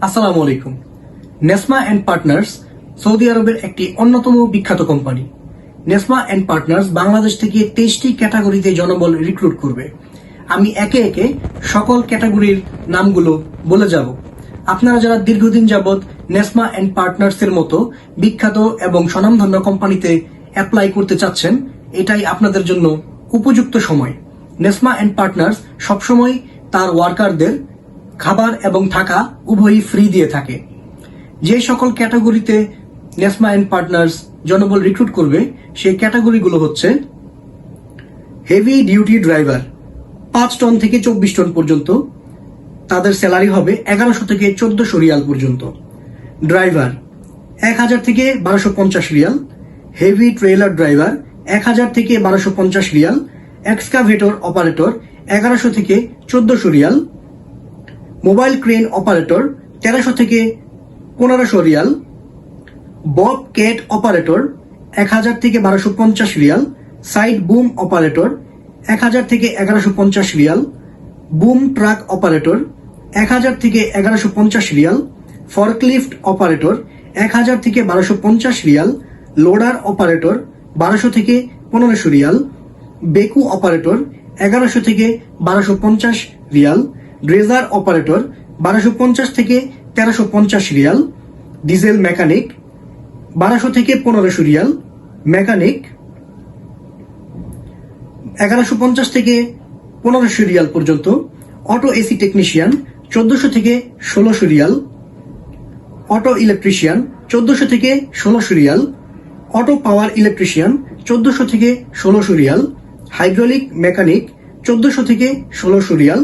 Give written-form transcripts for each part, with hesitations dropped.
আসসালামু আলাইকুম। নেসমা and partners Saudi আরবের একটি অন্যতম বিখ্যাত কোম্পানি। নেসমা অ্যান্ড পার্টনার্স বাংলাদেশ থেকে 23টি ক্যাটাগরিতে জনবল রিক্রুট করবে। আমি একে একে সকল ক্যাটাগরির নামগুলো বলে যাব। আপনারা যারা দীর্ঘদিন যাবৎ নেসমা অ্যান্ড পার্টনার্স এর মতো বিখ্যাত এবং স্বনামধন্য কোম্পানিতে অ্যাপ্লাই করতে চাচ্ছেন, এটাই আপনাদের জন্য উপযুক্ত সময়। নেসমা অ্যান্ড পার্টনার্স সবসময় তার ওয়ার্কারদের খাবার এবং থাকা উভয়ই ফ্রি দিয়ে থাকে। যে সকল ক্যাটাগরিতে নেসমা অ্যান্ড পার্টনার্স জনবল রিক্রুট করবে সেই ক্যাটাগরিগুলো হচ্ছে: হেভি ডিউটি ড্রাইভার 5 টন থেকে 24 টন পর্যন্ত, তাদের স্যালারি হবে 1100 থেকে 1400 রিয়াল পর্যন্ত। ড্রাইভার 1000 থেকে 1250 রিয়াল। হেভি ট্রেলার ড্রাইভার 1000 থেকে 1250 রিয়াল। এক্সকাভেটর অপারেটর 1100 থেকে 1400 রিয়াল। মোবাইল ক্রেন অপারেটর 1300 থেকে 1500 রিয়াল। বব ক্যাট অপারেটর 1000 থেকে 1250 রিয়াল। সাইড বুম অপারেটর 1000 থেকে 1150 রিয়াল। বুম ট্রাক অপারেটর 1000 থেকে 1150 রিয়াল। ফরক্লিফট অপারেটর 1000 থেকে 1250 রিয়াল। লোডার অপারেটর 1200 থেকে 1500 রিয়াল। বেকু অপারেটর 1100 থেকে 1250 Real. Dredger operator 1250 থেকে 1350 রিয়াল। ডিজেল মেকানিক 1200 থেকে 1500 রিয়াল। মেকানিক 1150 থেকে 1500 রিয়াল পর্যন্ত। অটো এসি টেকনিশিয়ান 1400 থেকে 1600 রিয়াল। অটো ইলেকট্রিশিয়ান 1400 থেকে 1600 রিয়াল। অটো পাওয়ার ইলেকট্রিশিয়ান 1400 থেকে 1600 রিয়াল। হাইড্রোলিক মেকানিক 1400 থেকে 1600 রিয়াল।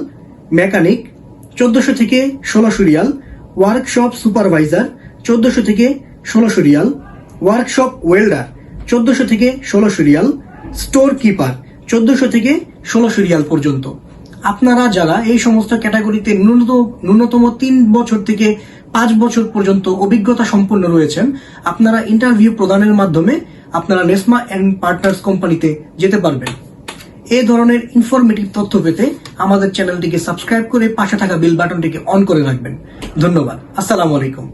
মেকানিক 1400 থেকে 1600 রিয়াল। ওয়ার্কশপ সুপারভাইজার 1400 থেকে 1600 রিয়াল। ওয়ার্কশপ ওয়েল্ডার 1400 থেকে 1600 রিয়াল। স্টোর কিপার 1400 থেকে 1600 রিয়াল পর্যন্ত। আপনারা যারা এই সমস্ত ক্যাটাগরিতে ন্যূনতম 3 বছর থেকে 5 বছর পর্যন্ত অভিজ্ঞতা সম্পন্ন রয়েছেন, আপনারা ইন্টারভিউ প্রদানের মাধ্যমে আপনারা নেসমা অ্যান্ড পার্টনার্স কোম্পানিতে যেতে পারবেন। এই ধরনের ইনফরমেটিভ তথ্য পেতে আমাদের চ্যানেলটিকে সাবস্ক্রাইব করে পাশে থাকা বেল বাটনটিকে অন করে রাখবেন। ধন্যবাদ। আসসালামু আলাইকুম।